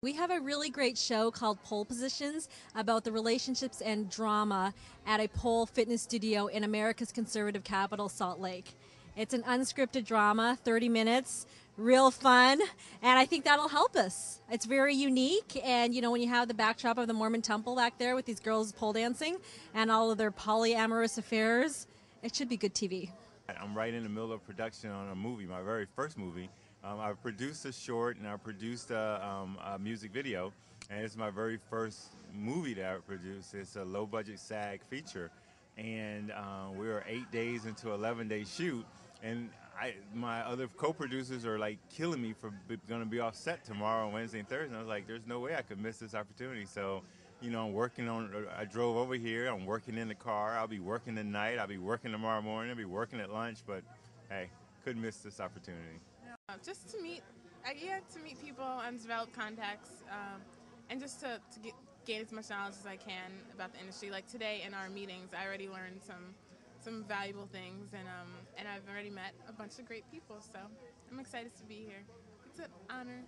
We have a really great show called Pole Positions about the relationships and drama at a pole fitness studio in America's conservative capital, Salt Lake. It's an unscripted drama, 30 minutes, real fun, and I think that'll help us. It's very unique, and you know, when you have the backdrop of the Mormon temple back there with these girls pole dancing and all of their polyamorous affairs, it should be good TV. I'm right in the middle of production on a movie, my very first movie. I produced a short and I produced a music video, and it's my very first movie that I produced. It's a low-budget SAG feature, and we were 8 days into an 11-day shoot, and my other co-producers are like killing me for going to be off set tomorrow, Wednesday and Thursday. And I was like, there's no way I could miss this opportunity. So, you know, I'm working on, I drove over here, I'm working in the car, I'll be working tonight, I'll be working tomorrow morning, I'll be working at lunch, but hey, couldn't miss this opportunity. Just to meet, to meet people and develop contacts, and just to gain as much knowledge as I can about the industry. Like today in our meetings, I already learned some valuable things, and I've already met a bunch of great people, so I'm excited to be here. It's an honor.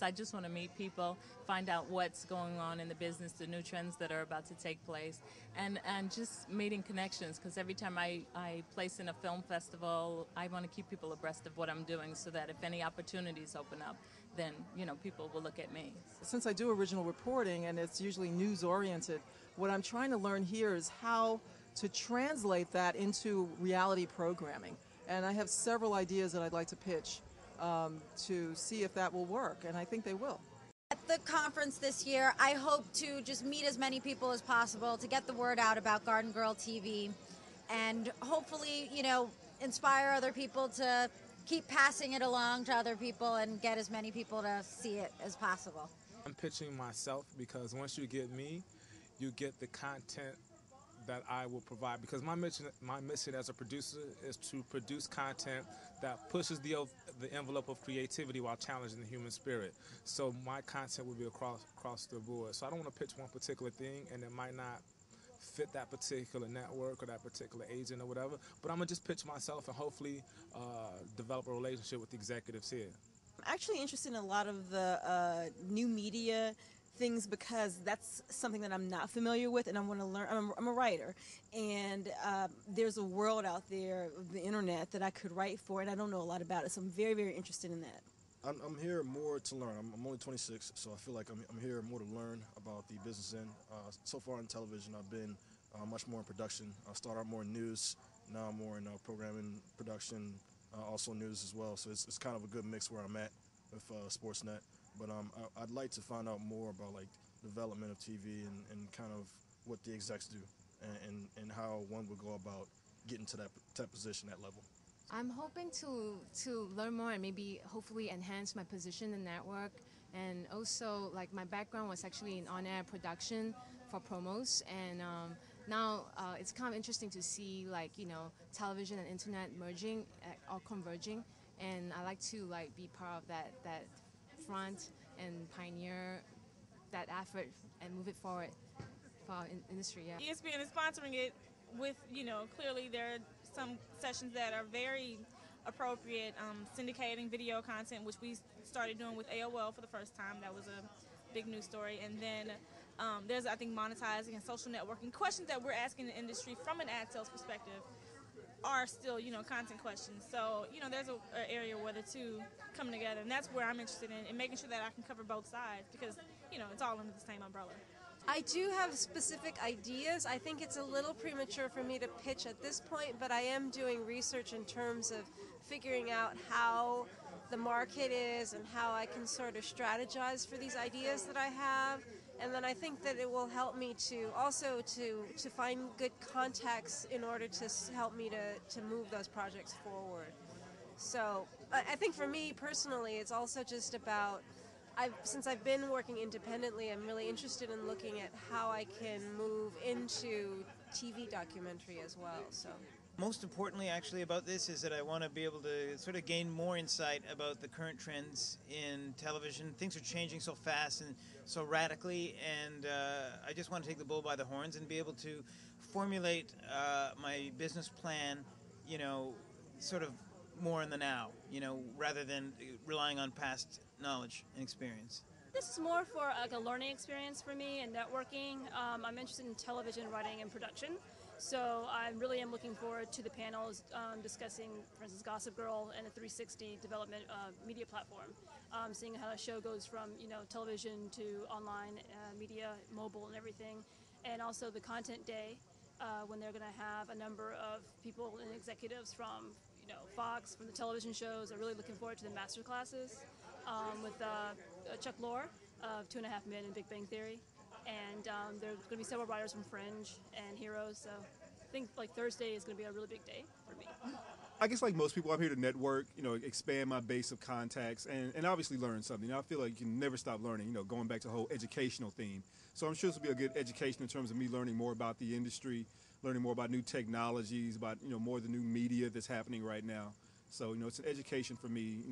I just want to meet people, find out what's going on in the business, the new trends that are about to take place, and just meeting connections, because every time I place in a film festival, I want to keep people abreast of what I'm doing so that if any opportunities open up, then, you know, people will look at me. Since I do original reporting and it's usually news-oriented, what I'm trying to learn here is how to translate that into reality programming. And I have several ideas that I'd like to pitch to see if that will work, and I think they will. At the conference this year, I hope to just meet as many people as possible to get the word out about Garden Girl TV, and hopefully, you know, inspire other people to keep passing it along to other people and get as many people to see it as possible. I'm pitching myself because once you get me, you get the content that I will provide, because my mission as a producer is to produce content that pushes the envelope of creativity while challenging the human spirit. So my content will be across the board. So I don't want to pitch one particular thing and it might not fit that particular network or that particular agent or whatever, but I'm going to just pitch myself and hopefully develop a relationship with the executives here. I'm actually interested in a lot of the new media things because that's something that I'm not familiar with and I want to learn. I'm a writer, and there's a world out there, the internet, that I could write for, and I don't know a lot about it, so I'm very, very interested in that. I'm here more to learn. I'm only 26, so I feel like I'm here more to learn about the business end. So far in television, I've been much more in production. I started out more in news, now I'm more in programming, production, also news as well, so it's kind of a good mix where I'm at with Sportsnet. But I'd like to find out more about like development of TV and kind of what the execs do and how one would go about getting to that position, that level. I'm hoping to learn more and maybe hopefully enhance my position in network, and also like my background was actually in on-air production for promos, and now it's kind of interesting to see like, you know, television and internet merging or converging, and I like to like be part of that front and pioneer that effort and move it forward for our industry. Yeah. ESPN is sponsoring it with, you know, clearly there are some sessions that are very appropriate, syndicating video content, which we started doing with AOL for the first time. That was a big news story. And then there's, I think, monetizing and social networking. Questions that we're asking the industry from an ad sales perspective are still, you know, content questions. So, you know, there's an area where the two come together, and that's where I'm interested in making sure that I can cover both sides, because, you know, it's all under the same umbrella. I do have specific ideas. I think it's a little premature for me to pitch at this point, but I am doing research in terms of figuring out how the market is and how I can sort of strategize for these ideas that I have. And then I think that it will help me to also to find good contacts in order to help me to move those projects forward. So I think for me personally, it's also just about, since I've been working independently, I'm really interested in looking at how I can move into TV documentary as well. So. Most importantly, actually, about this is that I want to be able to sort of gain more insight about the current trends in television. Things are changing so fast and so radically, and I just want to take the bull by the horns and be able to formulate my business plan, you know, sort of more in the now, you know, rather than relying on past knowledge and experience. This is more for like a learning experience for me and networking. I'm interested in television writing and production, so I really am looking forward to the panels discussing, for instance, Gossip Girl and a 360 development media platform, seeing how a show goes from television to online media, mobile, and everything, and also the content day when they're going to have a number of people and executives from Fox, from the television shows. I'm really looking forward to the master classes with Chuck Lorre of 2.5 Men and Big Bang Theory. And there's going to be several writers from Fringe and Heroes, so I think like Thursday is going to be a really big day for me. I guess like most people, I'm here to network, expand my base of contacts and obviously learn something. I feel like you can never stop learning, going back to the whole educational theme. So I'm sure this will be a good education in terms of me learning more about the industry, learning more about new technologies, about, more of the new media that's happening right now. So, it's an education for me,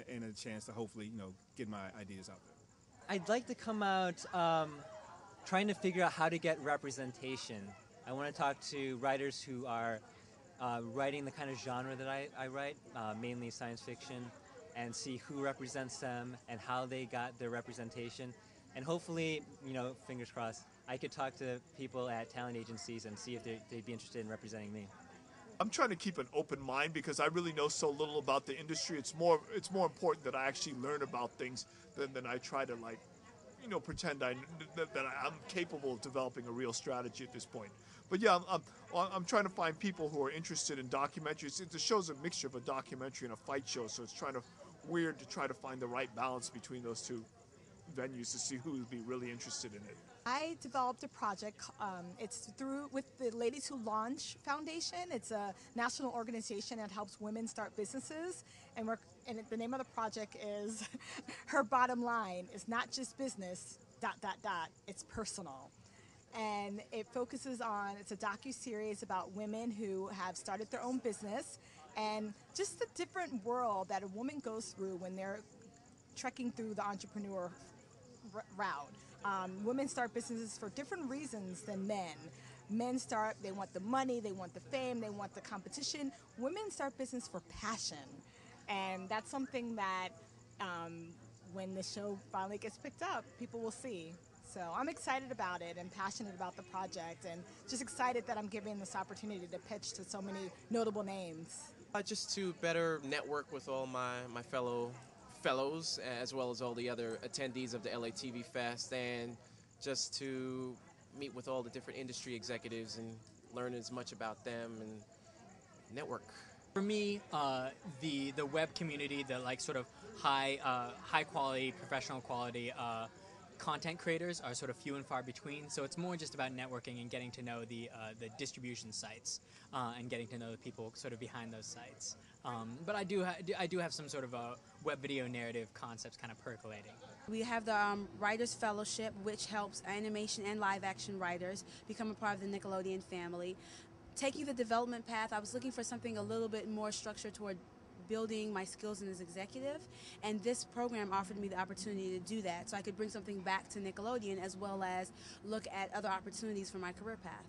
and a chance to hopefully, get my ideas out there. I'd like to come out trying to figure out how to get representation. I want to talk to writers who are writing the kind of genre that I write, mainly science fiction, and see who represents them and how they got their representation. And hopefully, fingers crossed, I could talk to people at talent agencies and see if they'd be interested in representing me. I'm trying to keep an open mind because I really know so little about the industry. It's more important that I actually learn about things than I try to pretend that I'm capable of developing a real strategy at this point. But yeah, I'm trying to find people who are interested in documentaries. The show's a mixture of a documentary and a fight show, so it's weird to try to find the right balance between those two venues to see who would be really interested in it. I developed a project. It's with the Ladies Who Launch Foundation. It's a national organization that helps women start businesses. And the name of the project is Her Bottom Line is not just business, ... It's personal. And it focuses on, it's a docuseries about women who have started their own business and just the different world that a woman goes through when they're trekking through the entrepreneur route. Women start businesses for different reasons than men. Men start, they want the money, they want the fame, they want the competition. Women start business for passion. And that's something that when the show finally gets picked up, people will see. So I'm excited about it and passionate about the project and just excited that I'm given this opportunity to pitch to so many notable names. Just to better network with all my fellows as well as all the other attendees of the LA TV Fest, and just to meet with all the different industry executives and learn as much about them and network. For me, the web community, the sort of high quality, professional quality content creators are sort of few and far between. So it's more just about networking and getting to know the distribution sites and getting to know the people sort of behind those sites. But I do have some sort of a web video narrative concepts kind of percolating. We have the Writers Fellowship, which helps animation and live action writers become a part of the Nickelodeon family. Taking the development path, I was looking for something a little bit more structured toward building my skills as executive, and this program offered me the opportunity to do that, so I could bring something back to Nickelodeon as well as look at other opportunities for my career path.